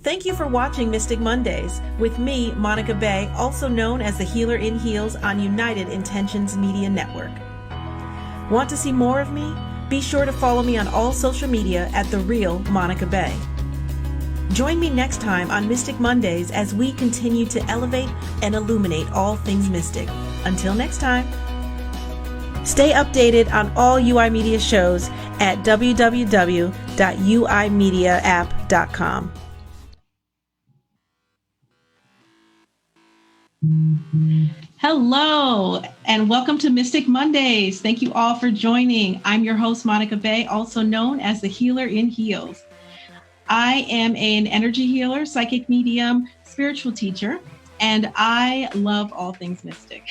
Thank you for watching Mystic Mondays with me, Monica Bay, also known as the Healer in Heels on United Intentions Media Network. Want to see more of me? Be sure to follow me on all social media at The Real Monica Bay. Join me next time on Mystic Mondays as we continue to elevate and illuminate all things mystic. Until next time. Stay updated on all UI Media shows at www.uimediaapp.com. Hello, and welcome to Mystic Mondays. Thank you all for joining. I'm your host, Monica Bay, also known as the Healer in Heels. I am an energy healer, psychic medium, spiritual teacher, and I love all things mystic.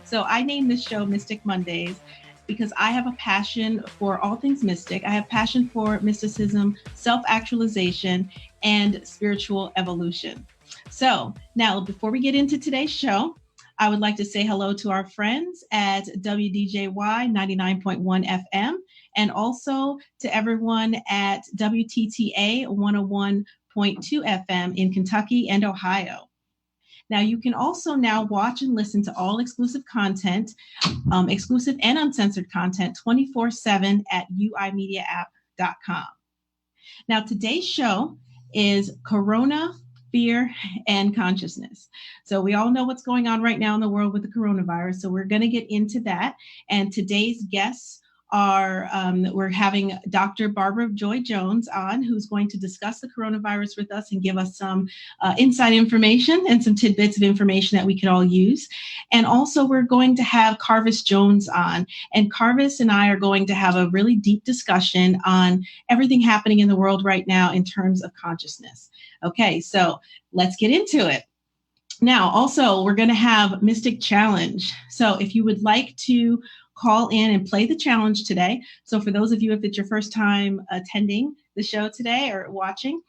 So I named this show Mystic Mondays because I have a passion for all things mystic. I have passion for mysticism, self-actualization, and spiritual evolution. So now, before we get into today's show, I would like to say hello to our friends at WDJY 99.1 FM and also to everyone at WTTA 101.2 FM in Kentucky and Ohio. Now, you can also now watch and listen to all exclusive content, exclusive and uncensored content 24/7 at uimediaapp.com. Now, today's show is Corona, Fear, and Consciousness. So we all know what's going on right now in the world with the coronavirus. So we're going to get into that. And today's guests are, we're having Dr. Barbara Joy Jones on, who's going to discuss the coronavirus with us and give us some inside information and some tidbits of information that we could all use. And also we're going to have Carvis Jones on. And Carvis and I are going to have a really deep discussion on everything happening in the world right now in terms of consciousness. Okay, so let's get into it. Now, also, we're going to have Mystic Challenge. So if you would like to call in and play the challenge today. So for those of you, if it's your first time attending the show today or watching,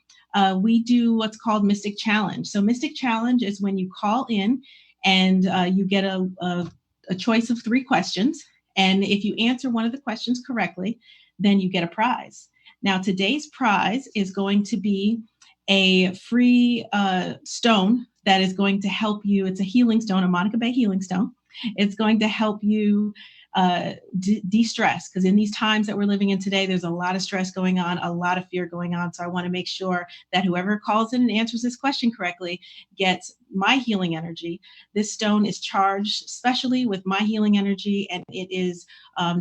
we do what's called Mystic Challenge. So Mystic Challenge is when you call in and you get a choice of 3 questions. And if you answer one of the questions correctly, then you get a prize. Now, today's prize is going to be a free stone that is going to help you. It's a healing stone, a Monica Bay healing stone. It's going to help you de-stress, because in these times that we're living in today, there's a lot of stress going on, a lot of fear going on. So I want to make sure that whoever calls in and answers this question correctly gets my healing energy. This stone is charged specially with my healing energy, and it is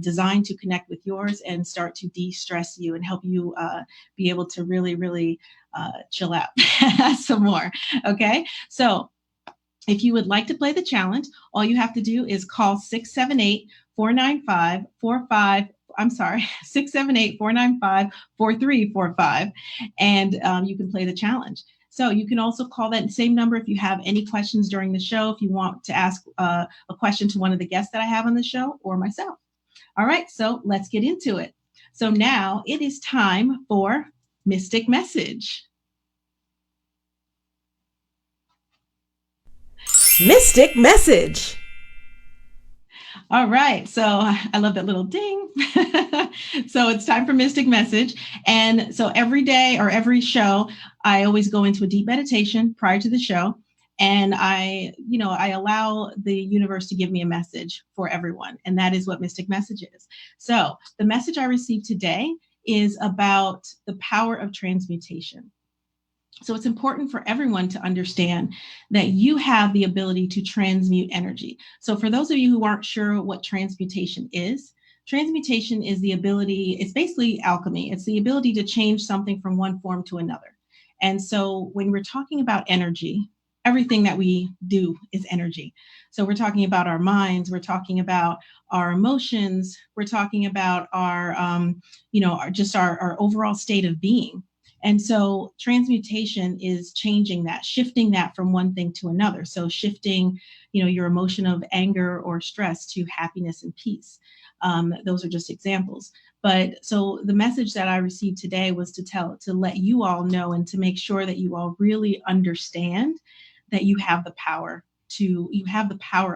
designed to connect with yours and start to de-stress you and help you be able to really, really chill out some more. Okay, so if you would like to play the challenge, all you have to do is call 678-495-4345, and you can play the challenge. So you can also call that same number if you have any questions during the show, if you want to ask a question to one of the guests that I have on the show or myself. All right, so let's get into it. So now it is time for Mystic Message. Mystic Message. All right, so I love that little ding. So it's time for Mystic Message. And so every day or every show, I always go into a deep meditation prior to the show. And I allow the universe to give me a message for everyone. And that is what Mystic Message is. So the message I received today is about the power of transmutation. So it's important for everyone to understand that you have the ability to transmute energy. So for those of you who aren't sure what transmutation is the ability, it's basically alchemy. It's the ability to change something from one form to another. And so when we're talking about energy, everything that we do is energy. So we're talking about our minds, we're talking about our emotions, we're talking about our, our overall state of being. And so transmutation is changing that, shifting that from one thing to another. So shifting, your emotion of anger or stress to happiness and peace. Those are just examples. But so the message that I received today was to let you all know and to make sure that you all really understand that you have the power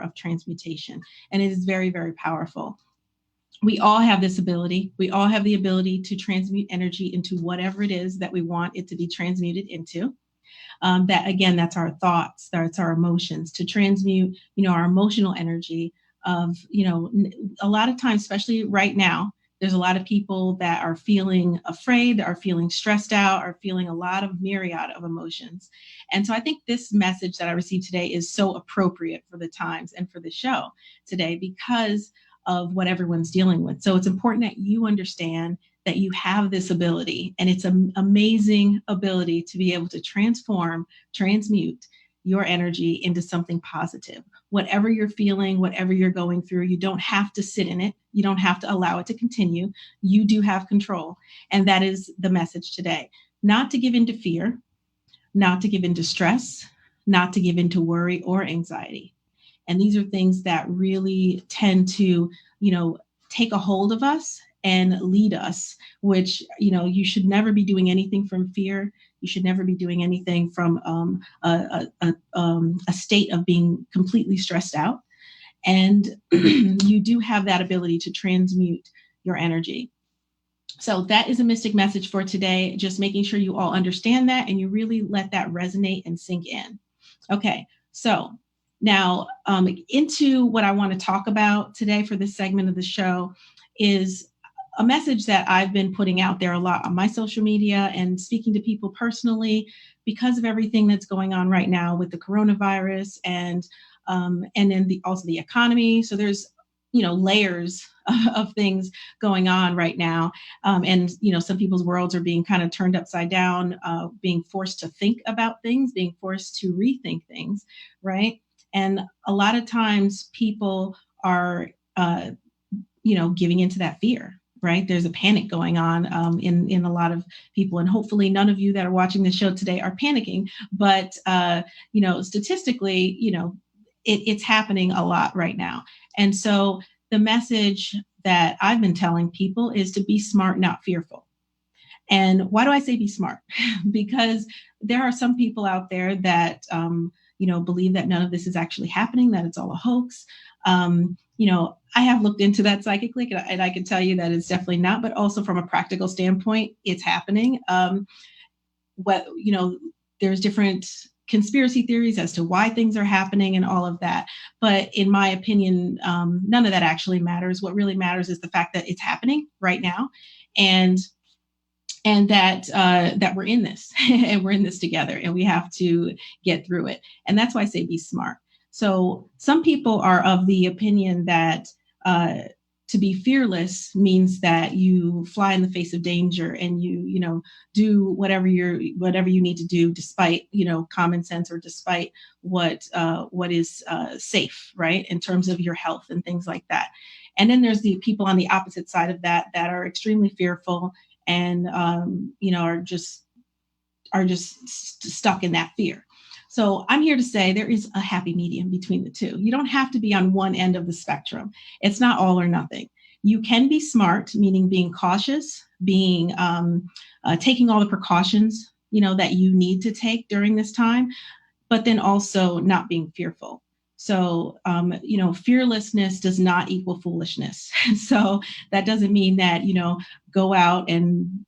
of transmutation. And it is very, very powerful. We all have this ability. We all have the ability to transmute energy into whatever it is that we want it to be transmuted into. That again, that's our thoughts, that's our emotions. To transmute, our emotional energy of, a lot of times, especially right now, there's a lot of people that are feeling afraid, are feeling stressed out, are feeling a lot of myriad of emotions. And so I think this message that I received today is so appropriate for the times and for the show today because of what everyone's dealing with. So it's important that you understand that you have this ability, and it's an amazing ability to be able to transmute your energy into something positive. Whatever you're feeling, whatever you're going through, you don't have to sit in it. You don't have to allow it to continue. You do have control. And that is the message today. Not to give into fear, not to give into stress, not to give into worry or anxiety. And these are things that really tend to, take a hold of us and lead us, which, you should never be doing anything from fear. You should never be doing anything from a state of being completely stressed out. And you do have that ability to transmute your energy. So that is a mystic message for today, just making sure you all understand that and you really let that resonate and sink in. Okay, so now into what I want to talk about today for this segment of the show is a message that I've been putting out there a lot on my social media and speaking to people personally because of everything that's going on right now with the coronavirus and then also the economy. So there's layers of things going on right now. And some people's worlds are being kind of turned upside down, being forced to think about things, being forced to rethink things, right? And a lot of times people are, giving into that fear, right? There's a panic going on in a lot of people, and hopefully none of you that are watching the show today are panicking. But statistically, it's happening a lot right now. And so the message that I've been telling people is to be smart, not fearful. And why do I say be smart? Because there are some people out there that believe that none of this is actually happening, that it's all a hoax. I have looked into that psychically, and I can tell you that it's definitely not, but also from a practical standpoint, it's happening. There's different conspiracy theories as to why things are happening and all of that. But in my opinion, none of that actually matters. What really matters is the fact that it's happening right now, and that we're in this and we're in this together, and we have to get through it. And that's why I say be smart. So some people are of the opinion that to be fearless means that you fly in the face of danger and you do whatever you need to do, despite common sense or despite what is safe, right, in terms of your health and things like that. And then there's the people on the opposite side of that are extremely fearful and are just stuck in that fear. So I'm here to say there is a happy medium between the two. You don't have to be on one end of the spectrum. It's not all or nothing. You can be smart, meaning being cautious, being taking all the precautions, that you need to take during this time, but then also not being fearful. So, fearlessness does not equal foolishness. So that doesn't mean that, go out and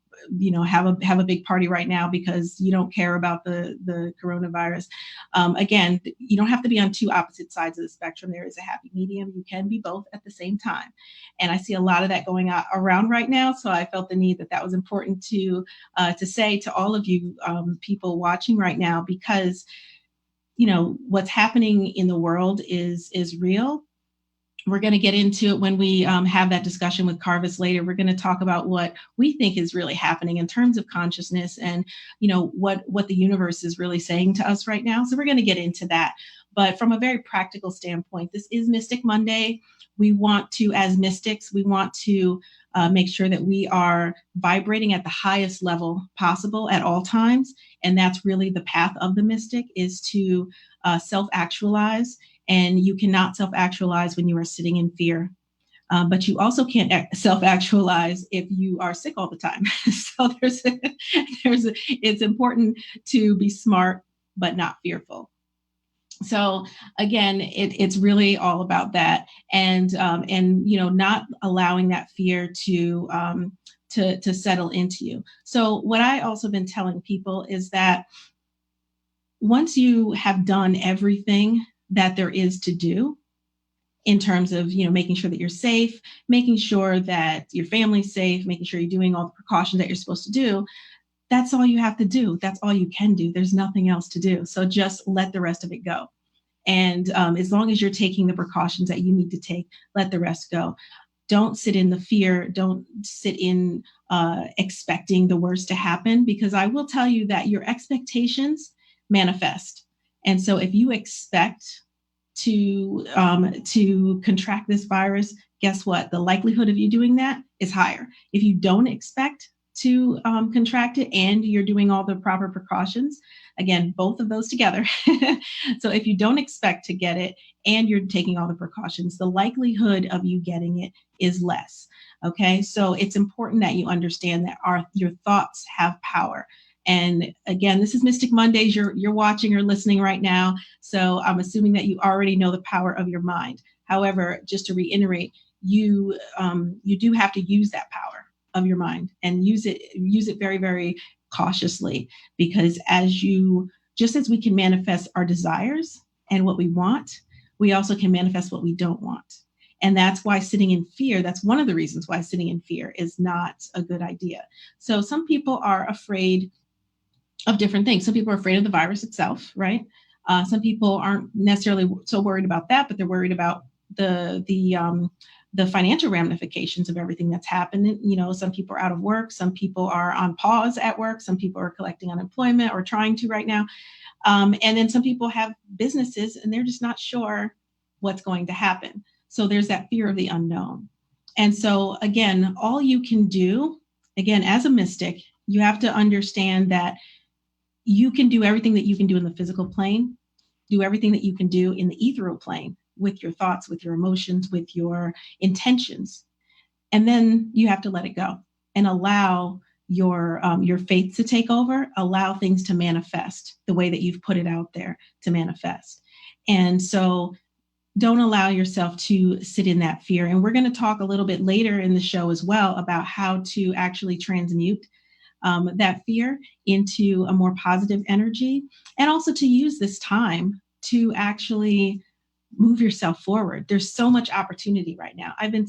have a big party right now because you don't care about the coronavirus. Again, you don't have to be on two opposite sides of the spectrum. There is a happy medium. You can be both at the same time. And I see a lot of that going around right now. So I felt the need that was important to say to all of you people watching right now, because what's happening in the world is real. We're going to get into it when we have that discussion with Carvis later. We're going to talk about what we think is really happening in terms of consciousness and, what the universe is really saying to us right now. So we're going to get into that. But from a very practical standpoint, this is Mystic Monday. We want to, as mystics, make sure that we are vibrating at the highest level possible at all times. And that's really the path of the mystic, is to self-actualize. And you cannot self-actualize when you are sitting in fear. But you also can't self-actualize if you are sick all the time. So it's important to be smart, but not fearful. So again, it's really all about that, and not allowing that fear to settle into you. So what I also been telling people is that once you have done everything that there is to do in terms of, making sure that you're safe, making sure that your family's safe, making sure you're doing all the precautions that you're supposed to do, that's all you have to do. That's all you can do. There's nothing else to do. So just let the rest of it go. And as long as you're taking the precautions that you need to take, let the rest go. Don't sit in the fear. Don't sit in expecting the worst to happen, because I will tell you that your expectations manifest. And so if you expect to contract this virus, guess what? The likelihood of you doing that is higher. If you don't expect to contract it and you're doing all the proper precautions, again, both of those together. So if you don't expect to get it and you're taking all the precautions, the likelihood of you getting it is less. Okay, so it's important that you understand that your thoughts have power. And again, this is Mystic Mondays. You're watching or listening right now, so I'm assuming that you already know the power of your mind. However, just to reiterate, you do have to use that power of your mind and use it very, very cautiously, because just as we can manifest our desires and what we want, we also can manifest what we don't want. And that's why sitting in fear, that's one of the reasons why sitting in fear is not a good idea. So some people are afraid of different things. Some people are afraid of the virus itself, right? Some people aren't necessarily so worried about that, but they're worried about the financial ramifications of everything that's happening. Some people are out of work. Some people are on pause at work. Some people are collecting unemployment or trying to right now. And then some people have businesses and they're just not sure what's going to happen. So there's that fear of the unknown. And so again, all you can do, again, as a mystic, you have to understand that you can do everything that you can do in the physical plane, do everything that you can do in the ethereal plane with your thoughts, with your emotions, with your intentions. And then you have to let it go and allow your faith to take over, allow things to manifest the way that you've put it out there to manifest. And so don't allow yourself to sit in that fear. And we're going to talk a little bit later in the show as well about how to actually transmute that fear into a more positive energy, and also to use this time to actually move yourself forward. There's so much opportunity right now. I've been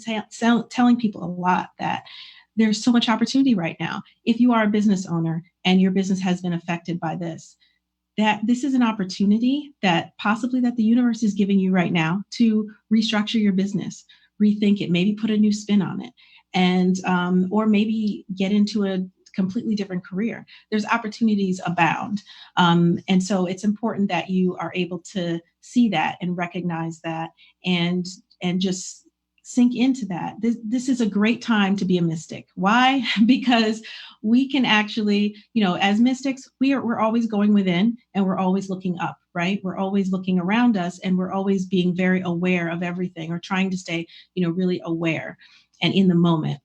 telling people a lot that there's so much opportunity right now. If you are a business owner and your business has been affected by this, that this is an opportunity that possibly that the universe is giving you right now to restructure your business, rethink it, maybe put a new spin on it, and or maybe get into a completely different career. There's opportunities abound. And so it's important that you are able to see that and recognize that and just sink into that. This is a great time to be a mystic. Why? Because we can actually, as mystics, we're always going within and we're always looking up, right? We're always looking around us and we're always being very aware of everything, or trying to stay, really aware and in the moment.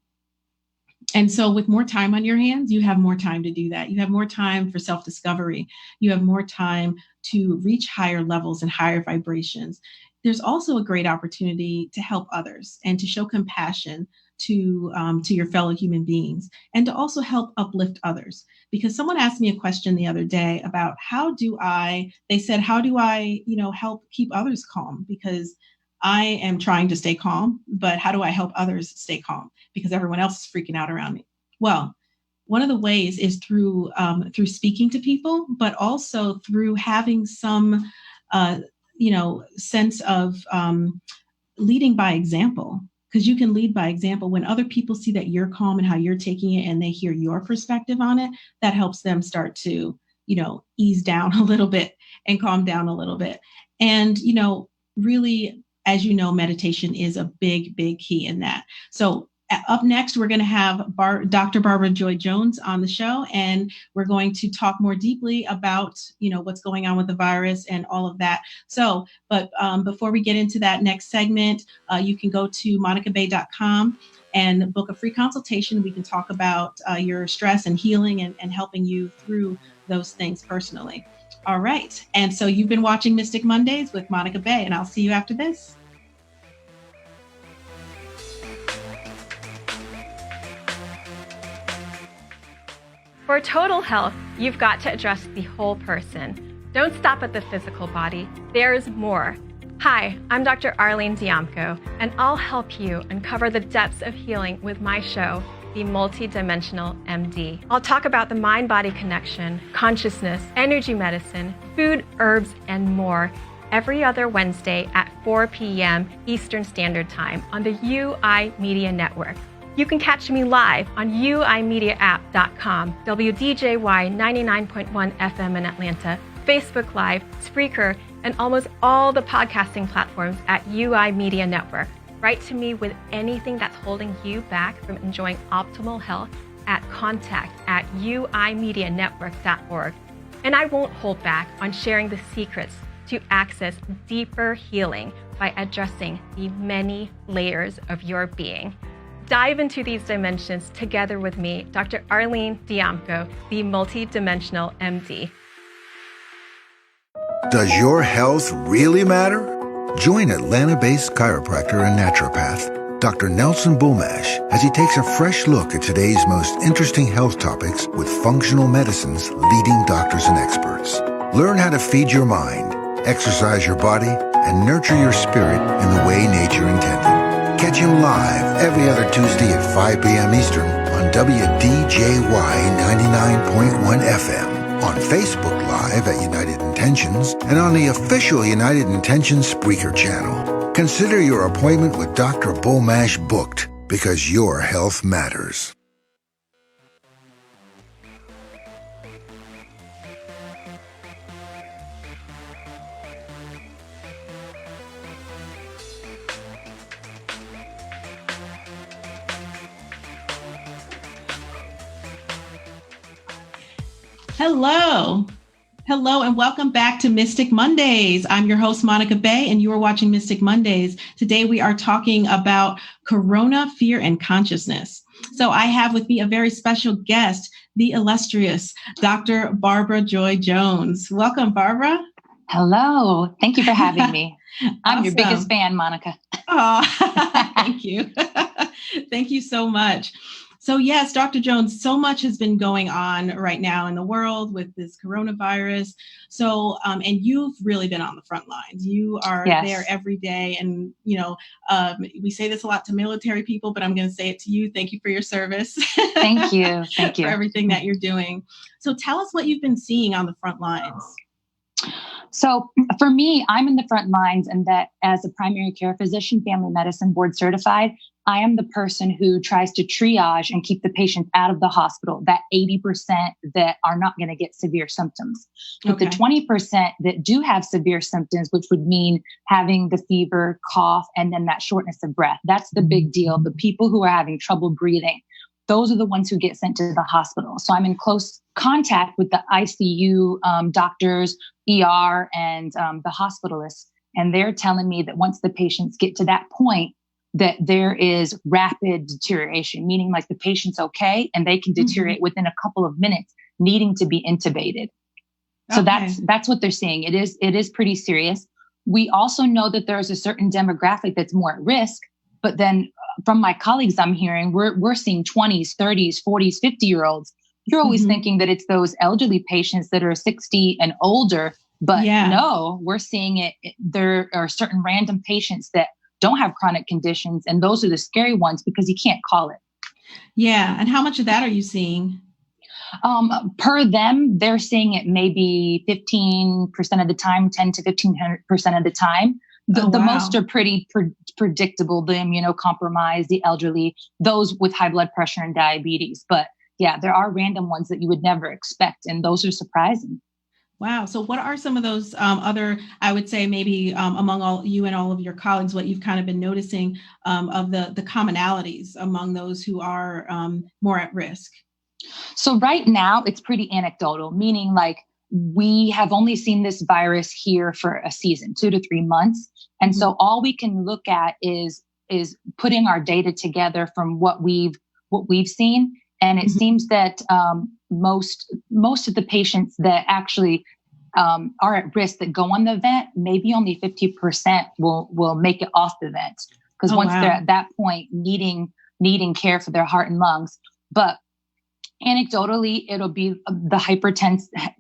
And so with more time on your hands, you have more time to do that. You have more time for self-discovery. You have more time to reach higher levels and higher vibrations. There's also a great opportunity to help others and to show compassion to your fellow human beings, and to also help uplift others. Because someone asked me a question the other day about how do I help keep others calm? Because I am trying to stay calm, but how do I help others stay calm? Because everyone else is freaking out around me. Well, one of the ways is through speaking to people, but also through having some, sense of leading by example. Because you can lead by example. When other people see that you're calm and how you're taking it, and they hear your perspective on it, that helps them start to, ease down a little bit and calm down a little bit. And, really, as you know, meditation is a big, big key in that. So up next, we're going to have Dr. Barbara Joy Jones on the show, and we're going to talk more deeply about, what's going on with the virus and all of that. So, but before we get into that next segment, you can go to monicabay.com and book a free consultation. We can talk about your stress and healing and helping you through those things personally. All right. And so you've been watching Mystic Mondays with Monica Bay, and I'll see you after this. For total health, you've got to address the whole person. Don't stop at the physical body. There's more. Hi, I'm Dr. Arlene Diamco, and I'll help you uncover the depths of healing with my show, The Multidimensional MD. I'll talk about the mind-body connection, consciousness, energy medicine, food, herbs, and more every other Wednesday at 4 p.m. Eastern Standard Time on the UI Media Network. You can catch me live on uimediaapp.com, WDJY 99.1 FM in Atlanta, Facebook Live, Spreaker, and almost all the podcasting platforms at UI Media Network. Write to me with anything that's holding you back from enjoying optimal health at contact@uimedianetwork.org. And I won't hold back on sharing the secrets to access deeper healing by addressing the many layers of your being. Dive into these dimensions together with me, Dr. Arlene Diamco, the Multidimensional MD. Does your health really matter? Join Atlanta-based chiropractor and naturopath, Dr. Nelson Bulmash, as he takes a fresh look at today's most interesting health topics with functional medicine's leading doctors and experts. Learn how to feed your mind, exercise your body, and nurture your spirit in the way nature intended. Catch him live every other Tuesday at 5 p.m. Eastern on WDJY 99.1 FM, on Facebook Live at United Intentions, and on the official United Intentions Spreaker channel. Consider your appointment with Dr. Bulmash booked, because your health matters. Hello, and welcome back to Mystic Mondays. I'm your host, Monica Bay, and you are watching Mystic Mondays. Today, we are talking about Corona, fear, and consciousness. So I have with me a very special guest, the illustrious Dr. Barbara Joy Jones. Welcome, Barbara. Hello. Thank you for having me. I'm Awesome. Your biggest fan, Monica. Oh, thank you. Thank you so much. So yes, Dr. Jones, so much has been going on right now in the world with this coronavirus. So, and you've really been on the front lines. You are there every day. And, we say this a lot to military people, but I'm going to say it to you. Thank you for your service. Thank you. Thank you for everything that you're doing. So tell us what you've been seeing on the front lines. So for me, I'm in the front lines, and that as a primary care physician, family medicine board certified, I am the person who tries to triage and keep the patient out of the hospital, that 80% that are not going to get severe symptoms. But the 20% that do have severe symptoms, which would mean having the fever, cough, and then that shortness of breath, that's the big deal. The people who are having trouble breathing, those are the ones who get sent to the hospital. So I'm in close contact with the ICU doctors, ER, and the hospitalists. And they're telling me that once the patients get to that point, that there is rapid deterioration, meaning like the patient's okay and they can deteriorate within a couple of minutes, needing to be intubated. So that's what they're saying. It is pretty serious. We also know that there's a certain demographic that's more at risk, but then from my colleagues I'm hearing, we're seeing 20s, 30s, 40s, 50-year-olds. You're always thinking that it's those elderly patients that are 60 and older, but no, we're seeing it. There are certain random patients that don't have chronic conditions, and those are the scary ones because you can't call it. Yeah. And how much of that are you seeing? Per them, they're seeing it maybe 15% of the time, 10 to 15% of the time. The most are pretty predictable, the immunocompromised, the elderly, those with high blood pressure and diabetes. But yeah, there are random ones that you would never expect, and those are surprising. Wow. So what are some of those other, I would say maybe among all you and all of your colleagues, what you've kind of been noticing of the commonalities among those who are more at risk? So right now it's pretty anecdotal, meaning like we have only seen this virus here for a season, 2 to 3 months. And so all we can look at is putting our data together from what we've seen. And it seems that most of the patients that actually are at risk that go on the vent, maybe only 50% will make it off the vent, because once they're at that point needing care for their heart and lungs. But anecdotally, it'll be the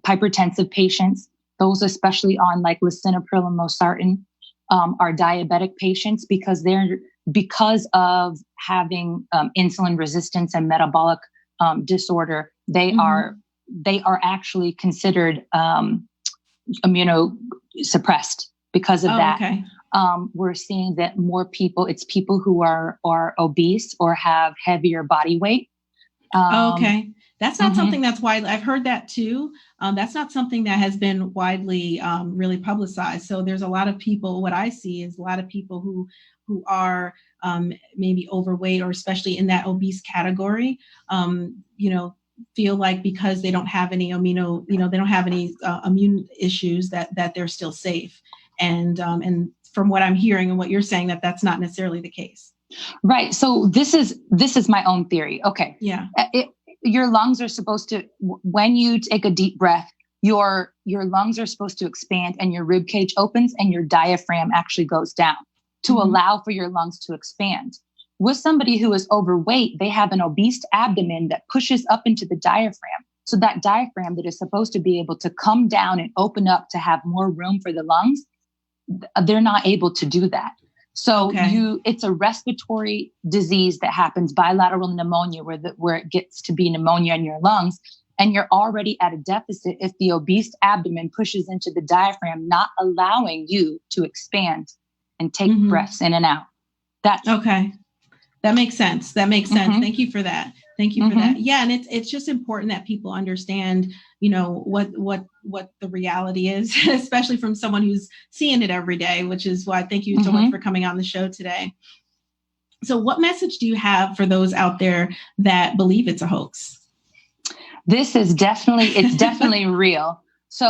hypertensive patients, those especially on like lisinopril and losartan, are diabetic patients because of having insulin resistance and metabolic disorder. They are actually considered immunosuppressed because of that. Okay. We're seeing that more people, it's people who are obese or have heavier body weight. Okay. That's not something that's widely, I've heard that too. That's not something that has been widely really publicized. So there's a lot of people, what I see is a lot of people who are maybe overweight, or especially in that obese category, feel like because they don't have any they don't have any immune issues that they're still safe. And from what I'm hearing and what you're saying, that's not necessarily the case. Right. So this is my own theory. Okay. Yeah. Your lungs are supposed to, when you take a deep breath, your lungs are supposed to expand and your rib cage opens and your diaphragm actually goes down to allow for your lungs to expand. With somebody who is overweight, they have an obese abdomen that pushes up into the diaphragm. So that diaphragm that is supposed to be able to come down and open up to have more room for the lungs, they're not able to do that. So it's a respiratory disease that happens, bilateral pneumonia, where it gets to be pneumonia in your lungs, and you're already at a deficit if the obese abdomen pushes into the diaphragm, not allowing you to expand and take breaths in and out. That's okay. That makes sense. Thank you for that. Yeah. And it's just important that people understand, what the reality is, especially from someone who's seeing it every day, which is why thank you so much for coming on the show today. So what message do you have for those out there that believe it's a hoax? It's definitely real. So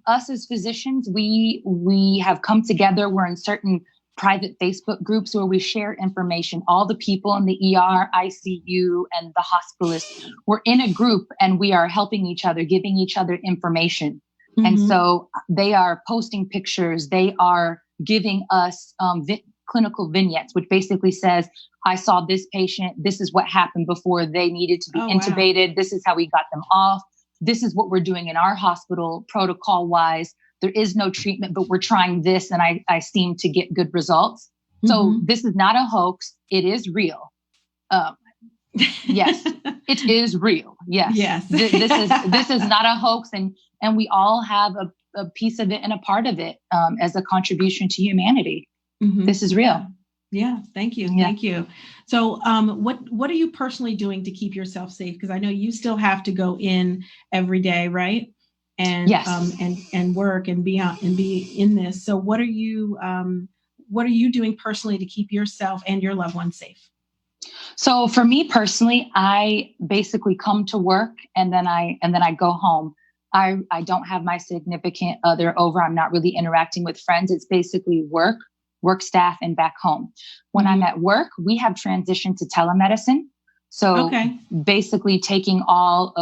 us as physicians, we have come together. We're in certain private Facebook groups where we share information. All the people in the ER, ICU, and the hospitalists, we're in a group and we are helping each other, giving each other information. And so they are posting pictures. They are giving us clinical vignettes, which basically says, I saw this patient. This is what happened before they needed to be intubated. Wow. This is how we got them off. This is what we're doing in our hospital protocol wise. There is no treatment, but we're trying this and I seem to get good results. So this is not a hoax. It is real. Yes, it is real. Yes. This is not a hoax. And we all have a piece of it and a part of it as a contribution to humanity. This is real. Yeah. Thank you. Yeah. Thank you. So what are you personally doing to keep yourself safe? Because I know you still have to go in every day, right? And and work and be in this. So what are you doing personally to keep yourself and your loved ones safe? So for me personally, I basically come to work and then I go home. I don't have my significant other over. I'm not really interacting with friends. It's basically work staff, and back home. When I'm at work, we have transitioned to telemedicine. So basically taking all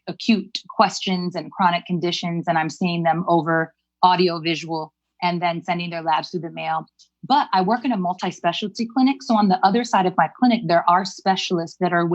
acute questions and chronic conditions, and I'm seeing them over audio visual and then sending their labs through the mail. But I work in a multi-specialty clinic. So on the other side of my clinic, there are specialists that are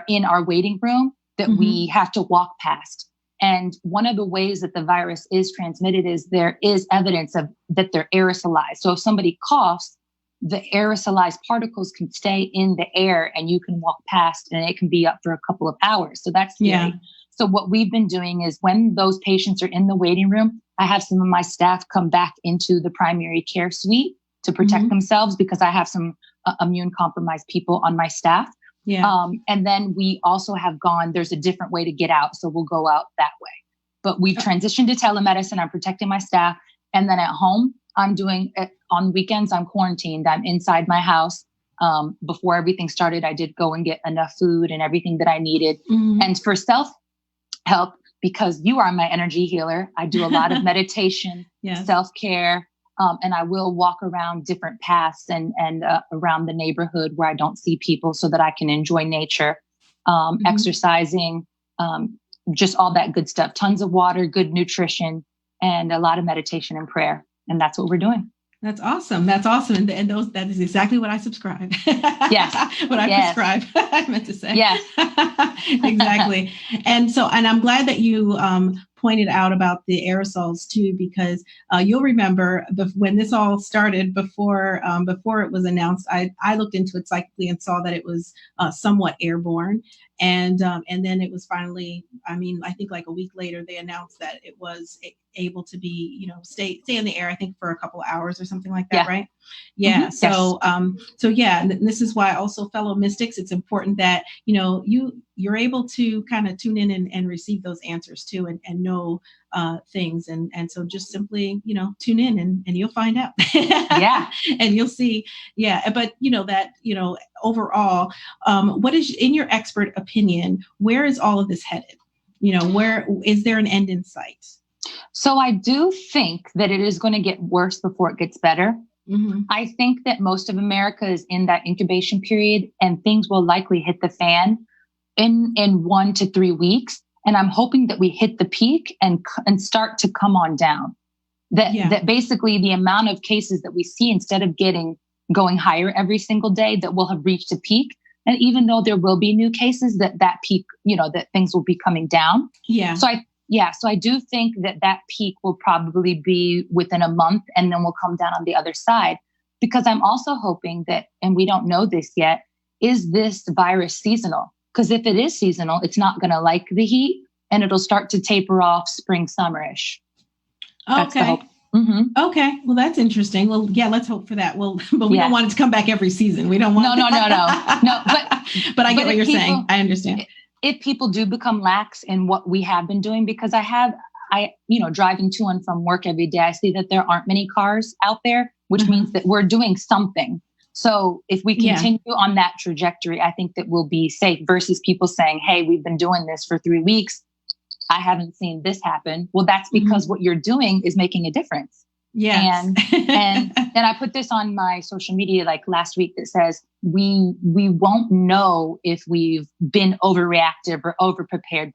in our waiting room that we have to walk past. And one of the ways that the virus is transmitted is there is evidence that they're aerosolized. So if somebody coughs, the aerosolized particles can stay in the air and you can walk past and it can be up for a couple of hours. So that's scary. Yeah. So what we've been doing is when those patients are in the waiting room, I have some of my staff come back into the primary care suite to protect themselves because I have some immune compromised people on my staff. Yeah. And then we also have there's a different way to get out. So we'll go out that way. But we've transitioned to telemedicine. I'm protecting my staff. And then at home, I'm doing it on weekends. I'm quarantined. I'm inside my house. Before everything started, I did go and get enough food and everything that I needed. And for self-help, because you are my energy healer, I do a lot of meditation, self-care, and I will walk around different paths and around the neighborhood where I don't see people so that I can enjoy nature, exercising, just all that good stuff. Tons of water, good nutrition, and a lot of meditation and prayer. And that's what we're doing. That's awesome. And that is exactly what I subscribe. Yes. What I prescribe, I meant to say. Yes. Exactly. And I'm glad that you pointed out about the aerosols too, because you'll remember when this all started before it was announced, I looked into it psychically and saw that it was somewhat airborne. And then it was finally, I think like a week later, they announced that it was able to be, stay in the air, I think for a couple hours or something like that, right? Yeah. Mm-hmm. So, yes. And this is why also, fellow mystics, it's important that, you're able to kind of tune in and receive those answers too, and know things. And so just simply, tune in and you'll find out. Yeah. And you'll see. Yeah. But, overall, what is, in your expert opinion, where is all of this headed? Where is there an end in sight? So I do think that it is going to get worse before it gets better. Mm-hmm. I think that most of America is in that incubation period, and things will likely hit the fan in 1 to 3 weeks. And I'm hoping that we hit the peak and start to come on down. That basically the amount of cases that we see, instead of going higher every single day, that we'll have reached a peak. And even though there will be new cases, that peak, that things will be coming down. Yeah. So I do think that peak will probably be within a month, and then we'll come down on the other side. Because I'm also hoping that, and we don't know this yet, is this virus seasonal? Because if it is seasonal, it's not going to like the heat, and it'll start to taper off spring, summerish. That's the hope. Mm-hmm. Okay. Well, that's interesting. Well, yeah, let's hope for that. Well, but we don't want it to come back every season. We don't want No. But I get what you're saying. I understand. If people do become lax in what we have been doing, because I driving to and from work every day, I see that there aren't many cars out there, which mm-hmm. means that we're doing something. So if we continue on that trajectory, I think that we'll be safe, versus people saying, hey, we've been doing this for 3 weeks. I haven't seen this happen. Well, that's because mm-hmm. what you're doing is making a difference. Yeah. And I put this on my social media like last week that says we won't know if we've been overreactive or overprepared,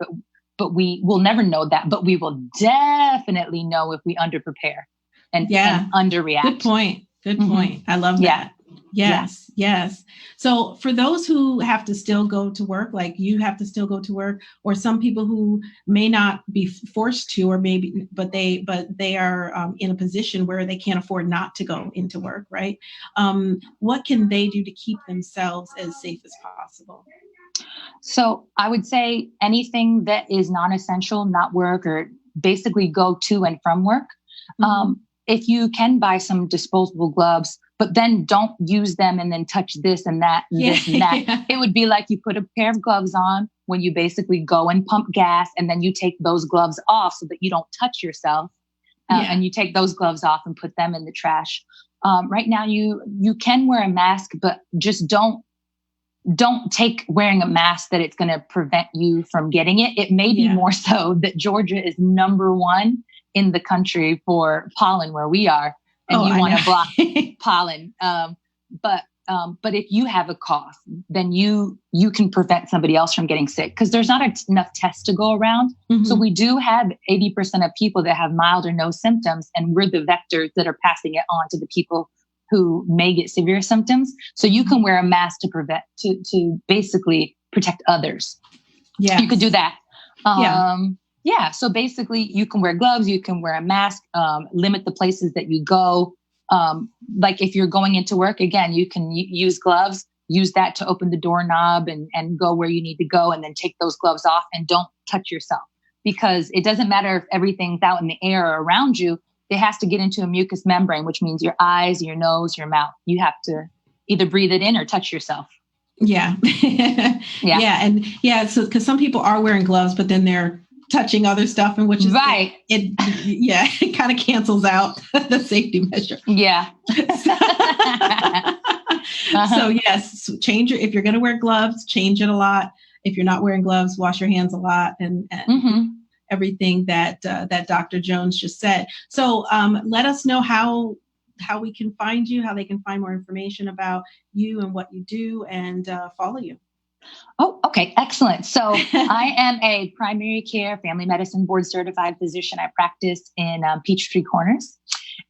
but we will never know that. But we will definitely know if we underprepare and underreact. Good point. Mm-hmm. I love that. Yes. So for those who have to still go to work, like you have to still go to work, or some people who may not be forced to, or maybe, but they are in a position where they can't afford not to go into work, right? What can they do to keep themselves as safe as possible? So I would say anything that is non-essential, not work, or basically go to and from work. Mm-hmm. If you can buy some disposable gloves, but then don't use them and then touch this and that and this and that. Yeah. It would be like you put a pair of gloves on when you basically go and pump gas, and then you take those gloves off so that you don't touch yourself. And you take those gloves off and put them in the trash. Right now, you can wear a mask, but just don't take wearing a mask that it's going to prevent you from getting it. It may be more so that Georgia is number 1 in the country for pollen where we are. And you want to block pollen. But if you have a cough, then you can prevent somebody else from getting sick, because there's not enough tests to go around. Mm-hmm. So we do have 80% of people that have mild or no symptoms, and we're the vectors that are passing it on to the people who may get severe symptoms. So you can wear a mask to basically protect others. Yeah, you could do that. Yeah. So basically you can wear gloves, you can wear a mask, limit the places that you go. Like if you're going into work, again, you can use gloves, use that to open the doorknob and go where you need to go, and then take those gloves off and don't touch yourself, because it doesn't matter if everything's out in the air or around you. It has to get into a mucous membrane, which means your eyes, your nose, your mouth. You have to either breathe it in or touch yourself. Yeah. So because some people are wearing gloves, but then they're touching other stuff, and which is right. It kind of cancels out the safety measure. Yeah. So yes, if you're going to wear gloves, change it a lot. If you're not wearing gloves, wash your hands a lot, and mm-hmm. everything that Dr. Jones just said. So let us know how we can find you, how they can find more information about you and what you do, and follow you. Oh, okay. Excellent. So I am a primary care family medicine board certified physician. I practice in Peachtree Corners.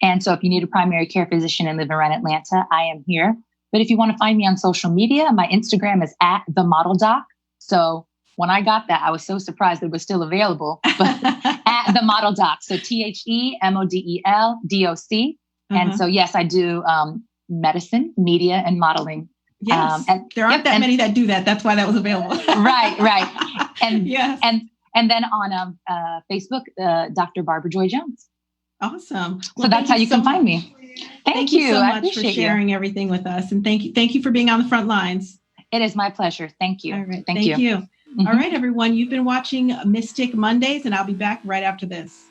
And so if you need a primary care physician and live around Atlanta, I am here. But if you want to find me on social media, my Instagram is @themodeldoc. So when I got that, I was so surprised it was still available. But The Model Doc. So TheModelDoc. And so, yes, I do medicine, media, and modeling. Yes. And there aren't that many that do that. That's why that was available. Right. And yes. And then on Facebook, Dr. Barbara Joy Jones. Awesome. Well, so that's how you can find me. Thank you so much for sharing everything with us. And thank you for being on the front lines. It is my pleasure. Thank you. All right. Thank you. Mm-hmm. All right, everyone. You've been watching Mystic Mondays, and I'll be back right after this.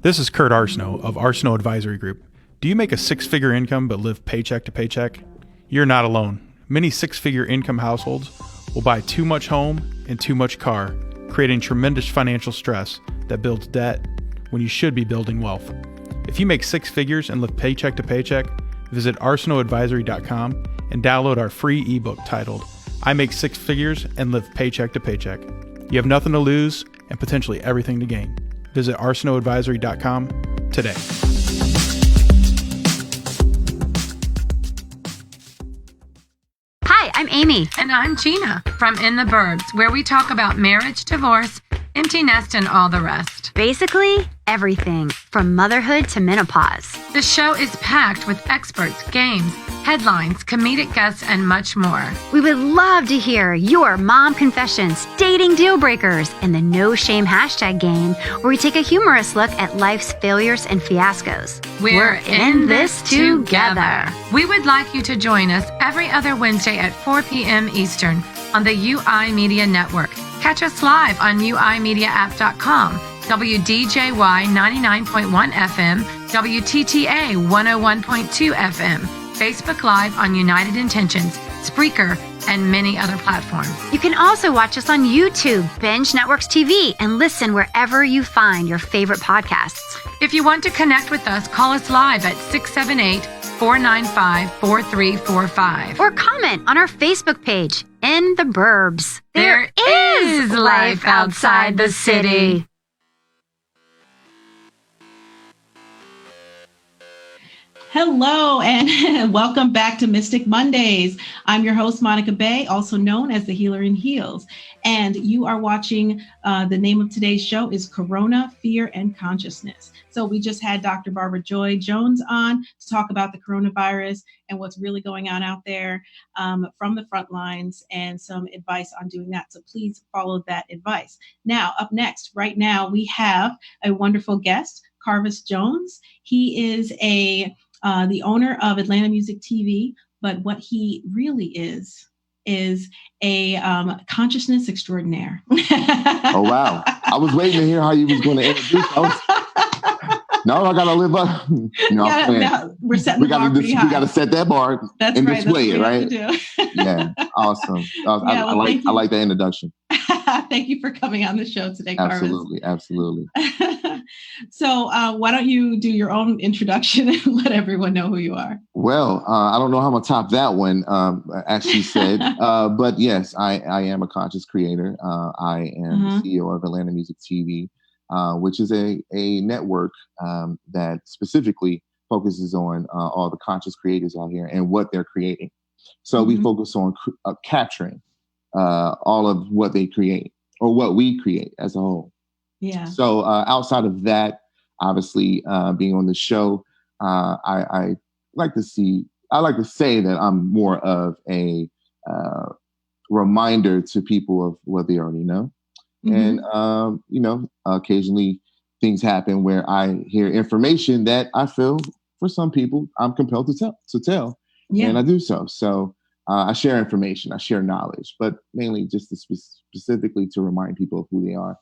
This is Kurt Arsenault of Arsenault Advisory Group. Do you make a six-figure income but live paycheck to paycheck? You're not alone. Many six-figure income households will buy too much home and too much car, creating tremendous financial stress that builds debt when you should be building wealth. If you make six figures and live paycheck to paycheck, visit arsenaultadvisory.com and download our free ebook titled, I Make Six Figures and Live Paycheck to Paycheck. You have nothing to lose and potentially everything to gain. Visit arsenaultadvisory.com today. Hi, I'm Amy. And I'm Gina from In the Burbs, where we talk about marriage, divorce, empty nest, and all the rest. Basically, everything from motherhood to menopause. The show is packed with experts, games, headlines, comedic guests, and much more. We would love to hear your mom confessions, dating deal breakers, and the no shame hashtag game, where we take a humorous look at life's failures and fiascos. We're in this together. We would like you to join us every other Wednesday at 4 p.m. Eastern on the UI Media Network. Catch us live on uimediaapp.com, WDJY 99.1 FM, WTTA 101.2 FM, Facebook Live on United Intentions, Spreaker, and many other platforms. You can also watch us on YouTube, Binge Networks TV, and listen wherever you find your favorite podcasts. If you want to connect with us, call us live at 678-495-4345. Or comment on our Facebook page, In the Burbs. There is life outside the city. Hello and welcome back to Mystic Mondays. I'm your host, Monica Bay, also known as the Healer in Heels. And you are watching, the name of today's show is Corona, Fear, and Consciousness. So we just had Dr. Barbara Joy Jones on to talk about the coronavirus and what's really going on out there from the front lines and some advice on doing that. So please follow that advice. Now, up next, right now, we have a wonderful guest, Carvis Jones. He is the owner of Atlanta Music TV, but what he really is a consciousness extraordinaire. Oh, wow. I was waiting to hear how you was going to introduce us. No, I got to live up. We're setting the bar pretty high. We got to set that bar and display it, right? Yeah, awesome. I like that introduction. Thank you for coming on the show today, Carvis. Absolutely. So why don't you do your own introduction and let everyone know who you are? Well, I don't know how I'm going to top that one, as she said. But yes, I am a conscious creator. I am the CEO of Atlanta Music TV, which is a network that specifically focuses on all the conscious creators out here and what they're creating. So we focus on capturing all of what they create or what we create as a whole. Yeah. So outside of that, obviously being on the show, I like to say that I'm more of a reminder to people of what they already know. And, occasionally things happen where I hear information that I feel for some people I'm compelled to tell. Yeah. And I do so. So I share information, I share knowledge, but mainly just specifically to remind people of who they are.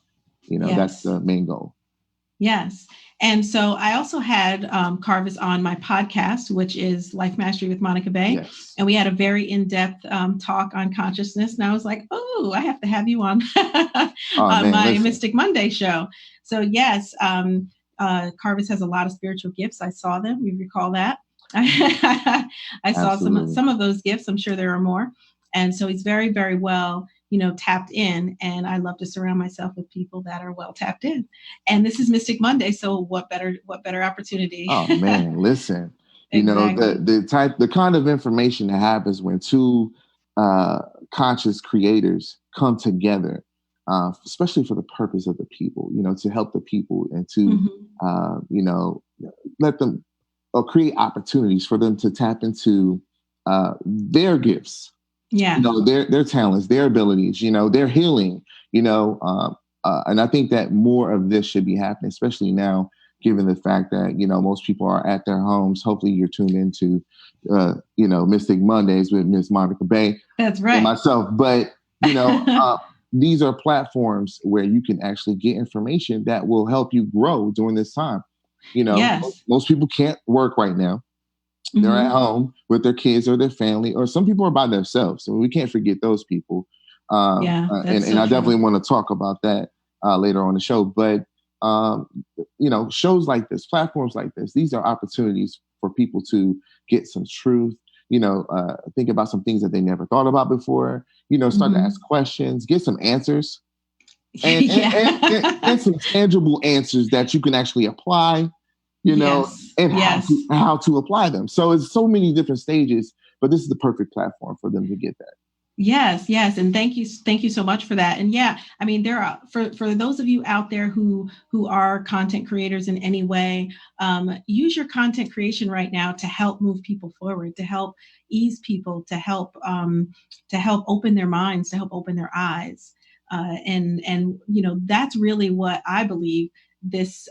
Yes. That's the main goal. Yes. And so I also had Carvis on my podcast, which is Life Mastery with Monica Bay. Yes. And we had a very in-depth talk on consciousness. And I was like, I have to have you on my Mystic Monday show. So yes, Carvis has a lot of spiritual gifts. I saw them. You recall that? I saw some of those gifts. I'm sure there are more. And so he's very, very well tapped in, and I love to surround myself with people that are well tapped in. And this is Mystic Monday, so what better opportunity? Oh man, listen, You know, the kind of information that happens when two conscious creators come together, especially for the purpose of the people, you know, to help the people and to, you know, let them create opportunities for them to tap into their gifts, you know, their talents, their abilities, you know, their healing, you know, and I think that more of this should be happening, especially now, given the fact that, you know, most people are at their homes. Hopefully you're tuned into, you know, Mystic Mondays with Ms. Monica Bay. That's right. And myself. But, you know, these are platforms where you can actually get information that will help you grow during this time. You know, most people can't work right now. They're at home with their kids or their family, or some people are by themselves. So we can't forget those people. And I definitely want to talk about that later on the show. But, you know, shows like this, platforms like this, these are opportunities for people to get some truth, you know, think about some things that they never thought about before, you know, start to ask questions, get some answers and some tangible answers that you can actually apply, you know, and how to apply them. So it's so many different stages, but this is the perfect platform for them to get that. Yes. And thank you so much for that. And I mean, there are, for those of you out there who are content creators in any way, use your content creation right now to help move people forward, to help ease people, to help open their minds, to help open their eyes. And, you know, that's really what I believe this,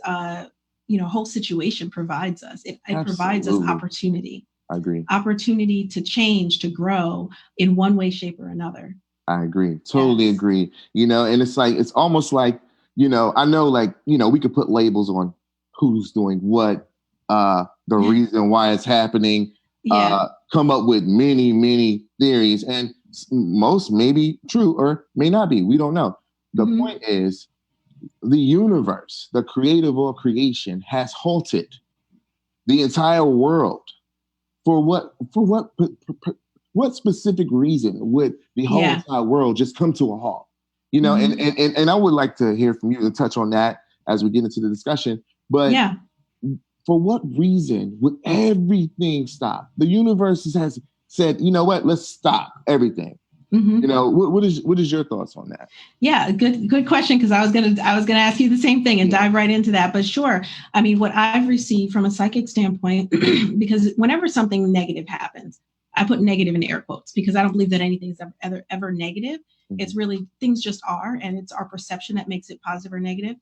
you know, whole situation provides us. It provides us opportunity. I agree. Opportunity to change, to grow in one way, shape, or another. I agree. Totally agree. You know, and it's almost like, you know, I know, like, you know, we could put labels on who's doing what, the reason why it's happening, come up with many theories, and most may be true or may not be. We don't know. The point is, the universe, the creative or creation, has halted the entire world. For what specific reason would the whole entire world just come to a halt? You know, and I would like to hear from you to touch on that as we get into the discussion. But for what reason would everything stop? The universe has said, you know what, let's stop everything. You know, what is your thoughts on that? Yeah, good question, because I was gonna ask you the same thing and dive right into that. But sure, I mean, what I've received from a psychic standpoint, because whenever something negative happens, I put negative in air quotes because I don't believe that anything is ever negative. It's really, things just are, and it's our perception that makes it positive or negative.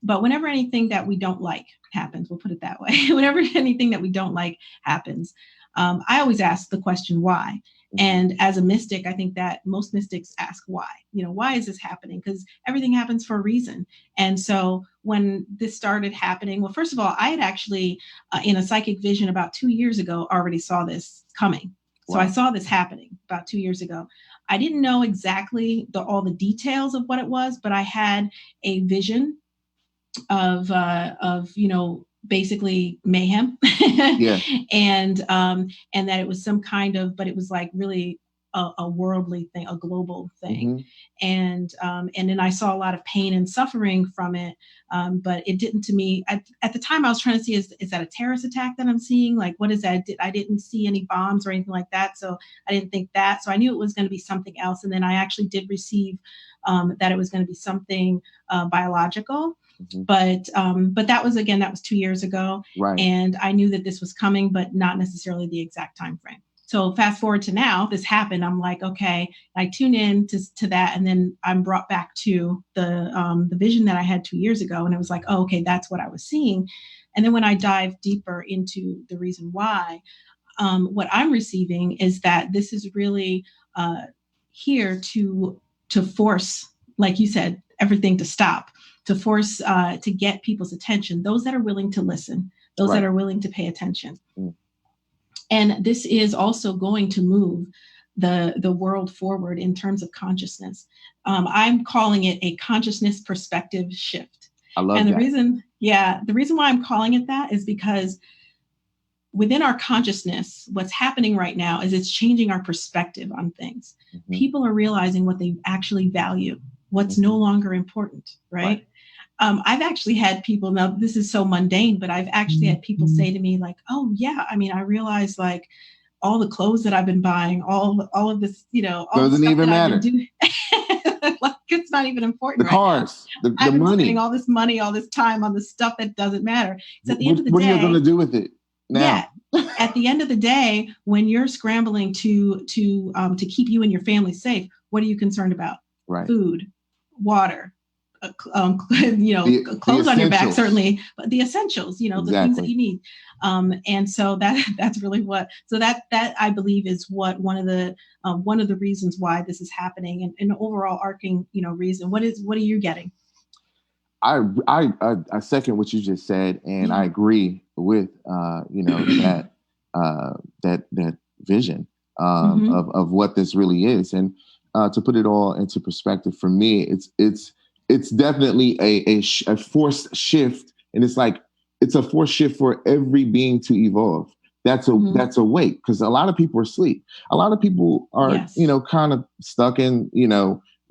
But whenever anything that we don't like happens, we'll put it that way. Whenever anything that we don't like happens, I always ask the question, why? And as a mystic, I think that most mystics ask why. You know, why is this happening? Because everything happens for a reason. And so when this started happening, well, first of all, I had actually, in a psychic vision about 2 years ago, already saw this coming. So I saw this happening about 2 years ago. I didn't know exactly all the details of what it was, but I had a vision of you know, basically mayhem. And that it was some kind of, but it was like really a worldly thing, a global thing. And then I saw a lot of pain and suffering from it. But it didn't, to me, at the time I was trying to see, is that a terrorist attack that I'm seeing? Like, what is that? I didn't see any bombs or anything like that. So I didn't think that. So I knew it was going to be something else. And then I actually did receive that it was going to be something biological. But that was 2 years ago. Right. And I knew that this was coming, but not necessarily the exact time frame. So fast forward to now, this happened. I'm like, okay, I tune in to that. And then I'm brought back to the vision that I had 2 years ago. And it was like, oh, okay, that's what I was seeing. And then when I dive deeper into the reason why, what I'm receiving is that this is really here to force, like you said, everything to stop, to force, to get people's attention, those that are willing to listen, those that are willing to pay attention. And this is also going to move the world forward in terms of consciousness. I'm calling it a consciousness perspective shift. I love and that. The reason why I'm calling it that is because within our consciousness, what's happening right now is it's changing our perspective on things. People are realizing what they actually value, what's no longer important, right? I've actually had people, now this is so mundane, but I've actually had people say to me like, oh yeah, I mean, I realize like all the clothes that I've been buying, all of this, all doesn't the stuff even that matter. I've been doing. Like, it's not even important. The right cars, now. the I've been money, spending all this money, all this time on the stuff that doesn't matter. At the end of the what day, are you going to do with it now? Yeah, at the end of the day, when you're scrambling to keep you and your family safe, what are you concerned about? Right. Food, water, clothes on your back, certainly, but the essentials, the things that you need. And so that's really that I believe is what one of the reasons why this is happening, and an overall arcing, reason. What are you getting? I second what you just said, and I agree with that vision of what this really is, and to put it all into perspective, for me, it's definitely a forced shift, and it's a forced shift for every being to evolve. That's a wait, because a lot of people are asleep. A lot of people are kind of stuck in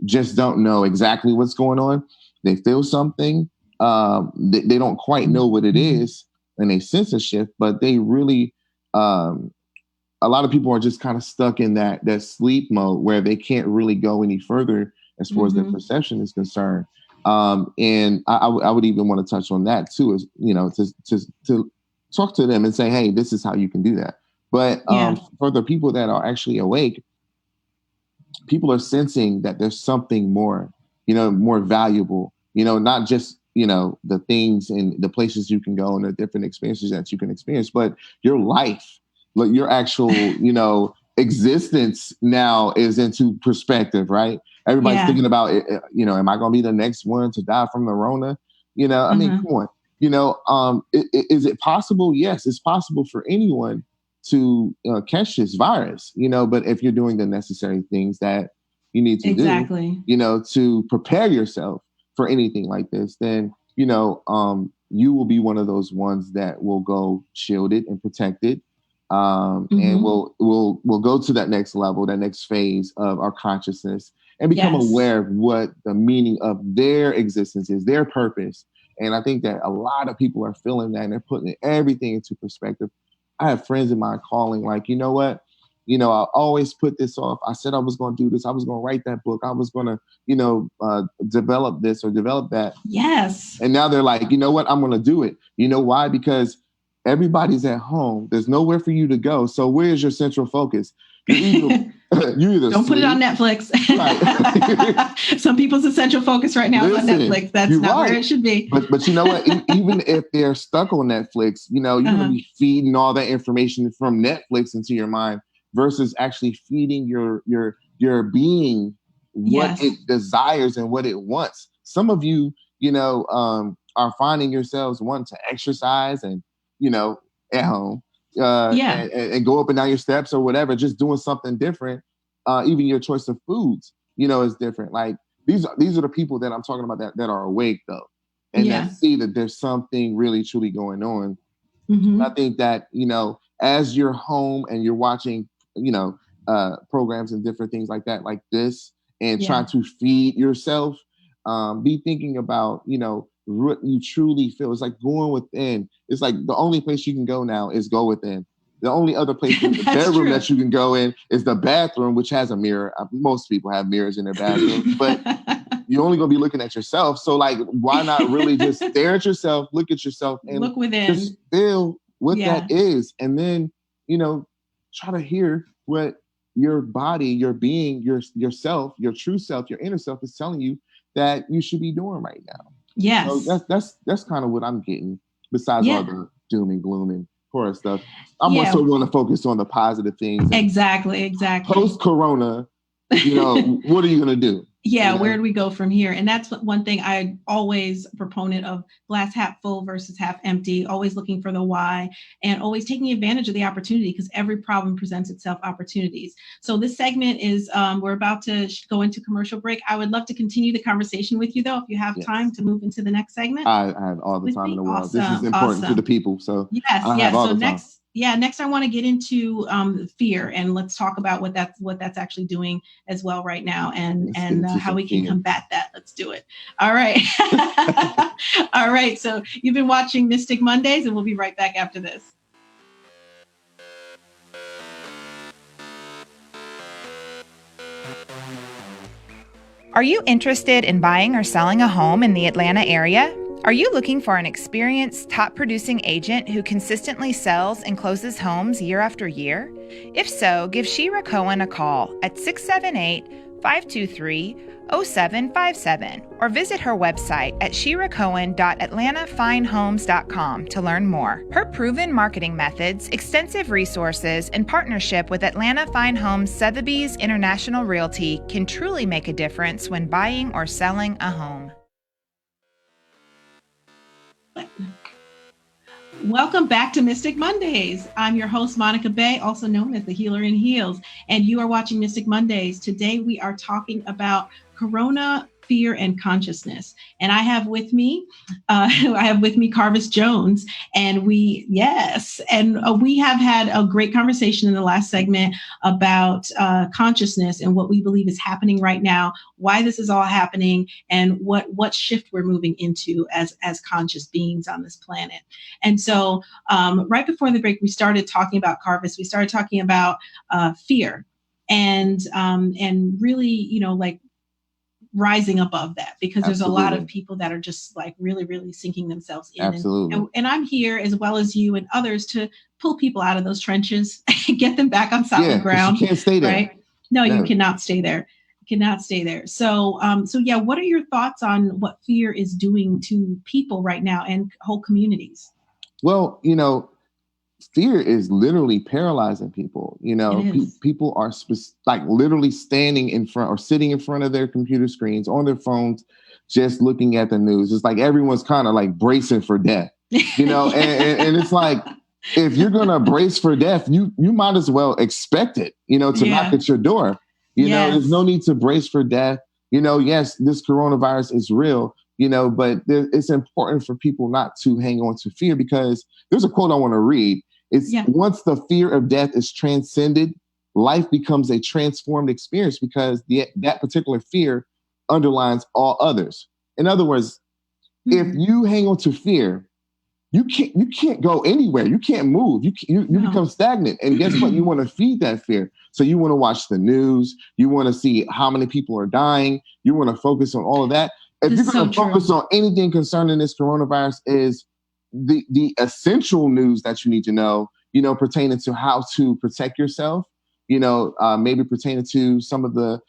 just don't know exactly what's going on. They feel something. They don't quite know what it is, and they sense a shift, but they really, a lot of people are just kind of stuck in that sleep mode where they can't really go any further as far as their perception is concerned. And I would even want to touch on that too, is, to talk to them and say, hey, this is how you can do that. But for the people that are actually awake, people are sensing that there's something more, more valuable, not just, the things and the places you can go and the different experiences that you can experience, but your life, your actual, existence now is into perspective, right? Everybody's thinking about, am I going to be the next one to die from the Rona? I mean, come on, is it possible? Yes, it's possible for anyone to catch this virus, but if you're doing the necessary things that you need to do, to prepare yourself for anything like this, then, you will be one of those ones that will go shielded and protected. And we'll go to that next level, that next phase of our consciousness, and become aware of what the meaning of their existence is, their purpose. And I think that a lot of people are feeling that, and they're putting everything into perspective. I have friends of mine calling like, you know what? I always put this off. I said I was going to do this. I was going to write that book. I was going to, develop this or develop that. Yes. And now they're like, you know what? I'm going to do it. You know why? Because everybody's at home. There's nowhere for you to go. So where's your central focus? You either don't put it on Netflix. Right. Some people's essential focus right now is on Netflix. That's not where it should be. But you know what? Even if they're stuck on Netflix, you're going to be feeding all that information from Netflix into your mind versus actually feeding your being what it desires and what it wants. Some of you, are finding yourselves wanting to exercise and, at home, and go up and down your steps or whatever, just doing something different. Even your choice of foods, is different. Like these are the people that I'm talking about that are awake though, and that see that there's something really truly going on. I think that, as you're home and you're watching, programs and different things like that, like this, and trying to feed yourself, be thinking about, what you truly feel. It's like going within. It's like the only place you can go now is go within. The only other place in the bedroom that you can go in is the bathroom, which has a mirror. Most people have mirrors in their bathroom, but you're only going to be looking at yourself. So like, why not really just stare at yourself, look at yourself, and look within, just feel what that is. And then, try to hear what your body, your being, yourself, your true self, your inner self is telling you that you should be doing right now. Yes. So that's kind of what I'm getting, besides all the doom and gloom and horror stuff. I'm also want to focus on the positive things. Exactly. Post-corona, what are you going to do? Yeah, where do we go from here? And that's one thing I always proponent of: glass half full versus half empty, always looking for the why, and always taking advantage of the opportunity, because every problem presents itself opportunities. So this segment is, we're about to go into commercial break. I would love to continue the conversation with you though, if you have time to move into the next segment. I have all the time in the world. This is important to the people. So next I want to get into fear, and let's talk about what that's actually doing as well right now, and how we can combat that. Let's do it. All right. All right. So you've been watching Mystic Mondays, and we'll be right back after this. Are you interested in buying or selling a home in the Atlanta area? Are you looking for an experienced, top-producing agent who consistently sells and closes homes year after year? If so, give Shira Cohen a call at 678-523-0757 or visit her website at shiracohen.atlantafinehomes.com to learn more. Her proven marketing methods, extensive resources, and partnership with Atlanta Fine Homes Sotheby's International Realty can truly make a difference when buying or selling a home. Welcome back to Mystic Mondays. I'm your host, Monica Bay, also known as the Healer in Heels, and you are watching Mystic Mondays. Today we are talking about Corona, fear, and consciousness. And I have with me Carvis Jones, and we have had a great conversation in the last segment about consciousness and what we believe is happening right now, why this is all happening, and what shift we're moving into as conscious beings on this planet. And so right before the break, we started talking about Carvis. We started talking about fear and really, like rising above that, because there's a lot of people that are just like really, really sinking themselves in. Absolutely. And I'm here, as well as you and others, to pull people out of those trenches and get them back on solid ground. You can't stay there. Right? No, you cannot stay there. So, what are your thoughts on what fear is doing to people right now and whole communities? Well, fear is literally paralyzing people. People are literally standing in front or sitting in front of their computer screens, on their phones, just looking at the news. It's like everyone's kind of like bracing for death, and it's like, if you're going to brace for death, you might as well expect it, to knock at your door. There's no need to brace for death. Yes, this coronavirus is real, but it's important for people not to hang on to fear, because there's a quote I want to read. Once the fear of death is transcended, life becomes a transformed experience, because that particular fear underlines all others. In other words, if you hang on to fear, you can't go anywhere. You can't move. You become stagnant. And guess what? You want to feed that fear. So you want to watch the news. You want to see how many people are dying. You want to focus on all of that. If you're going to focus on anything concerning this coronavirus, is the essential news that you need to know, pertaining to how to protect yourself, maybe pertaining to some of the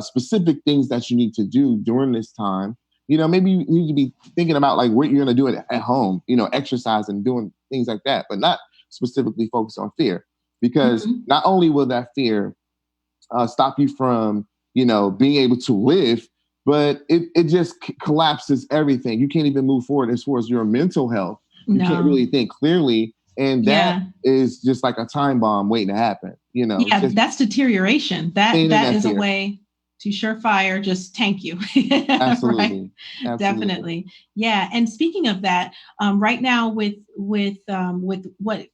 specific things that you need to do during this time. Maybe you need to be thinking about like what you're going to do at home, exercise and doing things like that, but not specifically focus on fear, because not only will that fear stop you from, being able to live, but it just collapses everything. You can't even move forward as far as your mental health. You can't really think clearly. And that is just like a time bomb waiting to happen. That's deterioration. That is a way to surefire just tank you. Absolutely. Right? Absolutely. Definitely. Yeah. And speaking of that, right now with what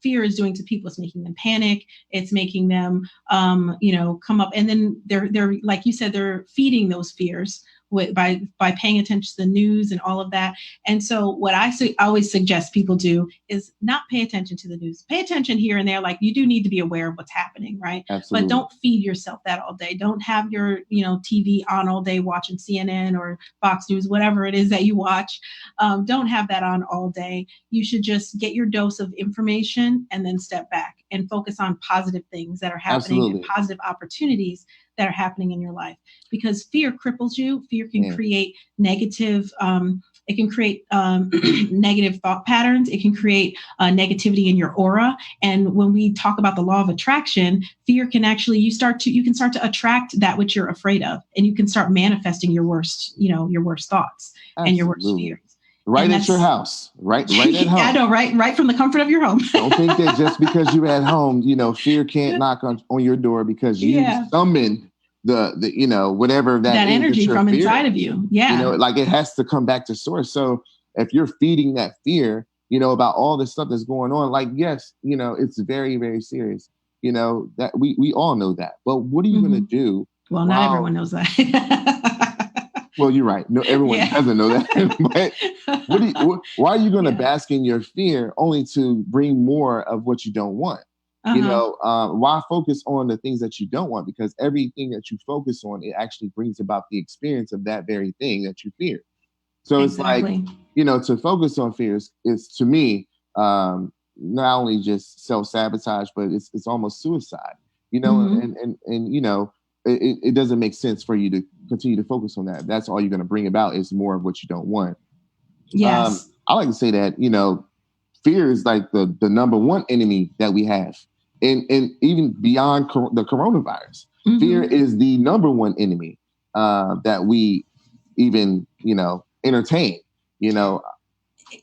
fear is doing to people, it's making them panic. It's making them, come up, and then they're like you said, they're feeding those fears by paying attention to the news and all of that. And so what I always suggest people do is not pay attention to the news. Pay attention here and there. Like, you do need to be aware of what's happening, right? Absolutely. But don't feed yourself that all day. Don't have your, TV on all day watching CNN or Fox News, whatever it is that you watch. Don't have that on all day. You should just get your dose of information and then step back and focus on positive things that are happening. Absolutely. And positive opportunities that are happening in your life, because fear cripples you. Fear can create negative, it can create negative thought patterns. It can create negativity in your aura. And when we talk about the law of attraction, fear can actually, you can start to attract that which you're afraid of, and you can start manifesting your worst thoughts. Absolutely. And your worst fears. Right at your house, right at home. I know, right from the comfort of your home. Don't think that just because you're at home, fear can't knock on your door, because you summoned the whatever that energy from inside of you. Yeah. Like, it has to come back to source. So if you're feeding that fear, about all this stuff that's going on, like, yes, it's very, very serious. That we all know that. But what are you going to do? Well, not everyone knows that. Well, you're right. No, everyone doesn't know that. But why are you going to bask in your fear only to bring more of what you don't want? You know, why focus on the things that you don't want? Because everything that you focus on, it actually brings about the experience of that very thing that you fear. So it's like, you know, to focus on fears is to me, not only just self-sabotage, but it's almost suicide, you know, and you know, it doesn't make sense for you to continue to focus on that. That's all you're going to bring about is more of what you don't want. Yes. I like to say that, you know, fear is like the number one enemy that we have. And even beyond the coronavirus, fear is the number one enemy that we even, you know, entertain, you know.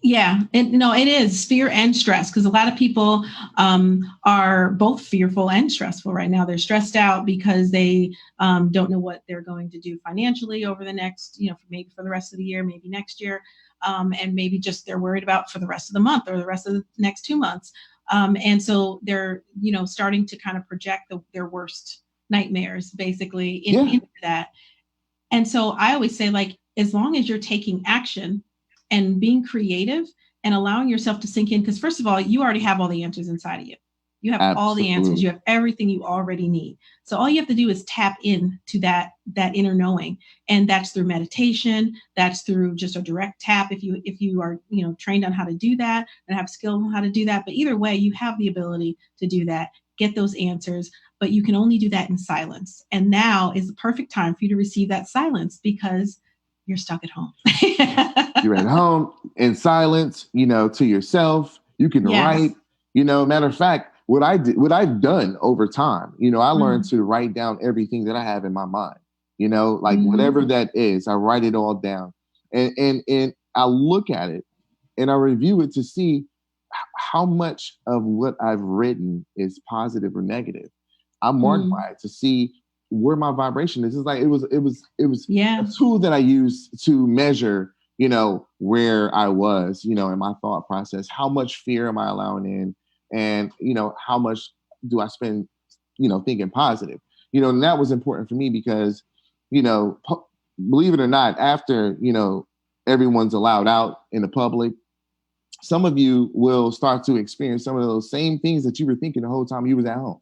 Yeah, and no, it is fear and stress, because a lot of people are both fearful and stressful right now. They're stressed out because they don't know what they're going to do financially over the next, you know, maybe for the rest of the year, maybe next year, and maybe just they're worried about for the rest of the month or the rest of the next 2 months. And so they're, you know, starting to kind of project their worst nightmares basically into that. And so I always say, like, as long as you're taking action and being creative and allowing yourself to sink in, because first of all, you already have all the answers inside of you. You have all the answers. You have everything you already need. So all you have to do is tap in to that inner knowing. And that's through meditation. That's through just a direct tap. If you are, you know, trained on how to do that and have skill on how to do that. But either way, you have the ability to do that, get those answers, but you can only do that in silence. And now is the perfect time for you to receive that silence because you're stuck at home. You're at home in silence, you know, to yourself. You can write, you know, matter of fact, what I've done over time, you know, I learned to write down everything that I have in my mind, you know, like whatever that is, I write it all down and I look at it and I review it to see how much of what I've written is positive or negative. I'm marked by it to see where my vibration is. It's like it was a tool that I used to measure, you know, where I was, you know, in my thought process. How much fear am I allowing in? And, you know, how much do I spend, you know, thinking positive? You know, and that was important for me because, you know, believe it or not, after, you know, everyone's allowed out in the public, some of you will start to experience some of those same things that you were thinking the whole time you was at home.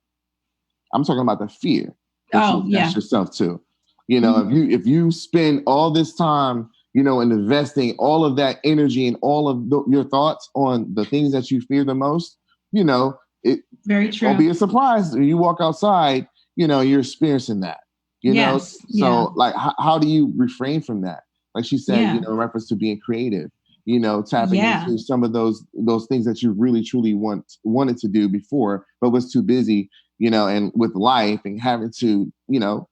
I'm talking about the fear. That's yourself too. You know, if you spend all this time, you know, and investing all of that energy and all of your thoughts on the things that you fear the most, you know, it won't be a surprise when you walk outside, you know, you're experiencing that, you know? So like, how do you refrain from that? Like she said, you know, in reference to being creative, you know, tapping into some of those things that you really, truly wanted to do before, but was too busy, you know, and with life and having to, you know,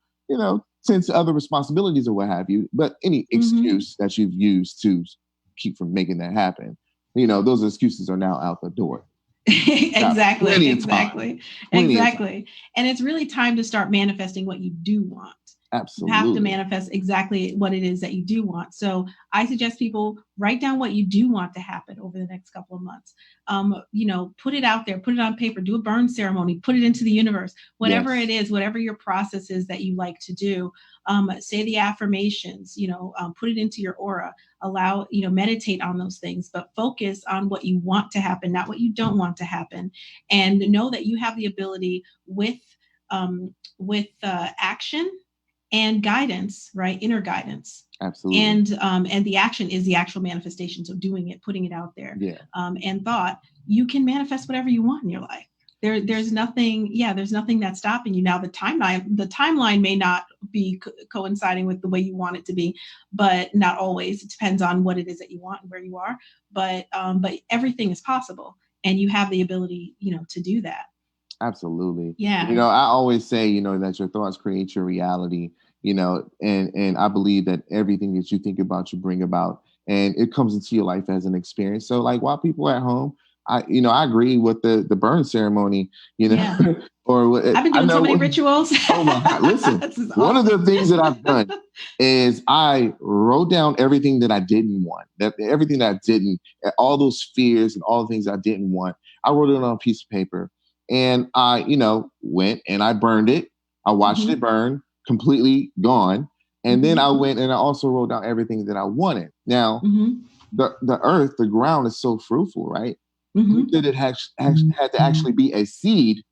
tend to other responsibilities or what have you, but any excuse that you've used to keep from making that happen, you know, those excuses are now out the door. Exactly. And it's really time to start manifesting what you do want. Absolutely. You have to manifest exactly what it is that you do want. So I suggest people write down what you do want to happen over the next couple of months. You know, put it out there, put it on paper, do a burn ceremony, put it into the universe, whatever it is, whatever your process is that you like to do. Say the affirmations, you know, put it into your aura, allow, you know, meditate on those things, but focus on what you want to happen, not what you don't want to happen. And know that you have the ability with action and guidance, right? Inner guidance. Absolutely. And the action is the actual manifestation. So doing it, putting it out there, and thought, you can manifest whatever you want in your life. There's nothing that's stopping you. Now the timeline may not be coinciding with the way you want it to be, but not always. It depends on what it is that you want and where you are. But everything is possible, and you have the ability, you know, to do that. Absolutely. Yeah. You know, I always say, you know, that your thoughts create your reality, you know, and I believe that everything that you think about, you bring about, and it comes into your life as an experience. So like while people are at home, I agree with the burn ceremony, you know, or I've been doing so many rituals. Oh my God. Listen, awesome. One of the things that I've done is I wrote down everything that I didn't want, everything that I didn't, all those fears and all the things I didn't want. I wrote it on a piece of paper. And I, you know, went and I burned it. I watched it burn, completely gone. And then I went and I also wrote down everything that I wanted. Now, the earth, the ground is so fruitful, right? Who did it had to actually be a seed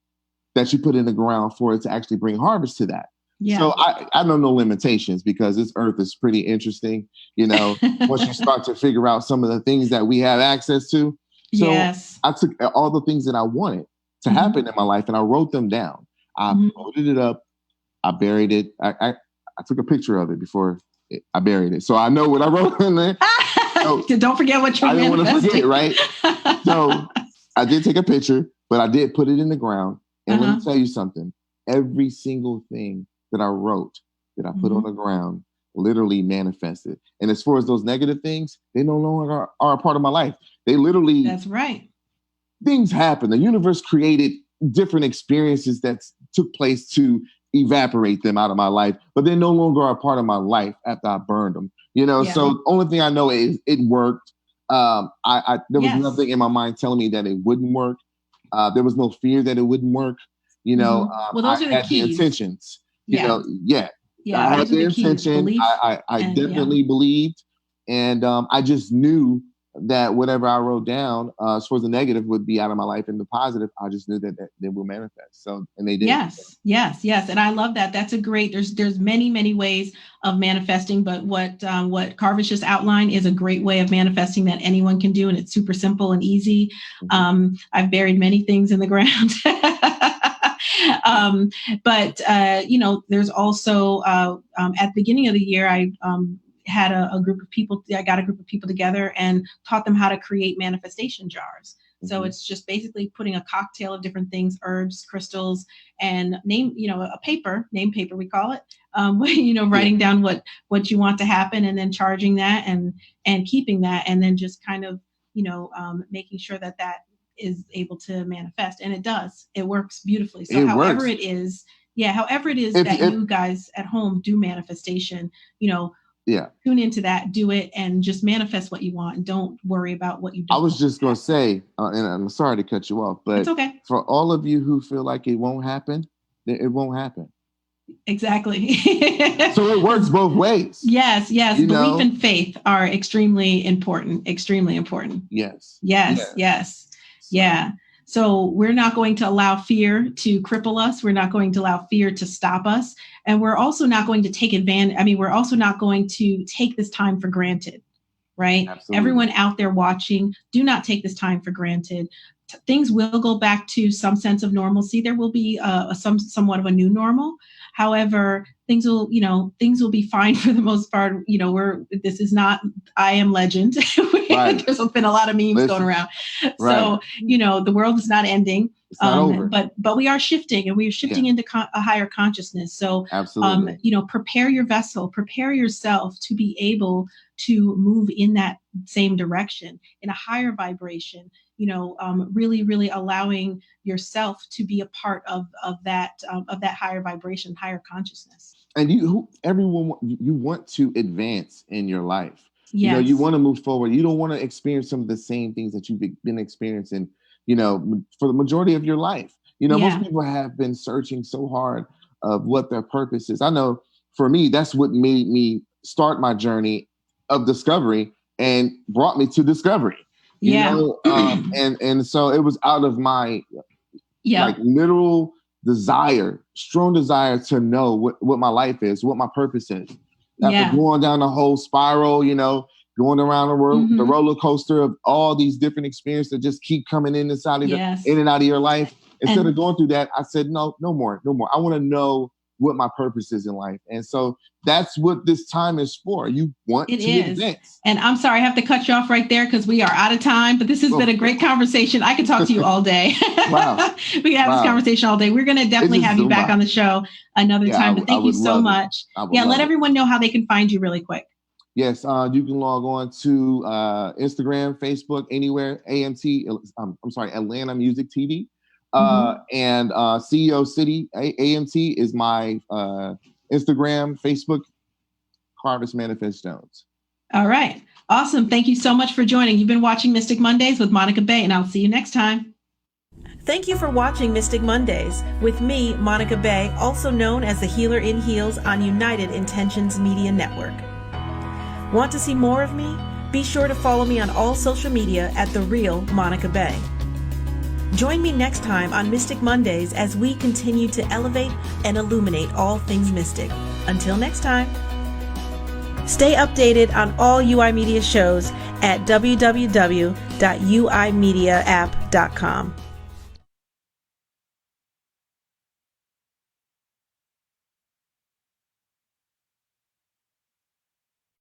that you put in the ground for it to actually bring harvest to that? Yeah. So I know no limitations, because this earth is pretty interesting. You know, once you start to figure out some of the things that we have access to. So I took all the things that I wanted to happen in my life and I wrote them down. I loaded it up. I buried it. I took a picture of it before I buried it. So I know what I wrote in there. So don't forget what you're manifesting. I didn't want to forget, right? So I did take a picture, but I did put it in the ground. And let me tell you something. Every single thing that I wrote, that I put on the ground, literally manifested. And as far as those negative things, they no longer are a part of my life. They literally... That's right. Things happen. The universe created different experiences that took place to evaporate them out of my life, but they no longer are a part of my life after I burned them. You know, so the only thing I know is it worked. There was nothing in my mind telling me that it wouldn't work. There was no fear that it wouldn't work. You know, well, those are the keys. The intentions. You know, I had the intention. I definitely believed, and I just knew that whatever I wrote down, as far as the negative would be out of my life, and the positive, I just knew that they will manifest. So, and they did. Yes. And I love that. That's a great, there's many ways of manifesting, but what Carvis just outlined is a great way of manifesting that anyone can do. And it's super simple and easy. I've buried many things in the ground. But you know, there's also, at the beginning of the year, I had a group of people, I got a group of people together and taught them how to create manifestation jars. So it's just basically putting a cocktail of different things, herbs, crystals, and name paper, we call it, writing down what you want to happen, and then charging that and keeping that, and then just kind of, making sure that is able to manifest. And it does, it works beautifully. So however it is that you guys at home do manifestation, tune into that, do it, and just manifest what you want, and don't worry about what you don't. I was just going to say, and I'm sorry to cut you off, but it's okay. For all of you who feel like it won't happen, it won't happen. Exactly. So it works both ways. Yes. Belief and faith are extremely important. Yes. Yeah. So we're not going to allow fear to cripple us. We're not going to allow fear to stop us. And we're also not going to take advantage. We're also not going to take this time for granted, right? Absolutely. Everyone out there watching, do not take this time for granted. Things will go back to some sense of normalcy. There will be somewhat of a new normal. However, things will be fine for the most part. This is not I Am Legend. Right. There's been a lot of memes going around. Right. So, the world is not ending. It's not over. But we are shifting, and we are shifting into a higher consciousness. So, absolutely. Prepare your vessel, prepare yourself to be able to move in that same direction, in a higher vibration. Really, really allowing yourself to be a part of that higher vibration, higher consciousness. And you want to advance in your life. Yes. You want to move forward. You don't want to experience some of the same things that you've been experiencing, for the majority of your life. Most people have been searching so hard of what their purpose is. I know for me, that's what made me start my journey of discovery and brought me to discovery. And so it was out of my literal desire, strong desire to know what my life is, what my purpose is. After going down the whole spiral, going around the roller coaster of all these different experiences that just keep coming in and out of your life. Instead of going through that, I said, no more. I want to know what my purpose is in life. And so that's what this time is for. You want to advance. And I'm sorry, I have to cut you off right there because we are out of time, but this has been a great conversation. I could talk to you all day. Wow. We can have this conversation all day. We're going to definitely have you back on the show another time, but thank you so much. Let everyone know how they can find you really quick. Yes, you can log on to Instagram, Facebook, anywhere, Atlanta Music TV. And CEO City AMT is my Instagram, Facebook, Carvis Manifest Jones. All right. Awesome. Thank you so much for joining. You've been watching Mystic Mondays with Monica Bay, and I'll see you next time. Thank you for watching Mystic Mondays with me, Monica Bay, also known as the Healer in Heels on United Intentions Media Network. Want to see more of me? Be sure to follow me on all social media at The Real Monica Bay. Join me next time on Mystic Mondays as we continue to elevate and illuminate all things mystic. Until next time. Stay updated on all UI Media shows at www.uimediaapp.com.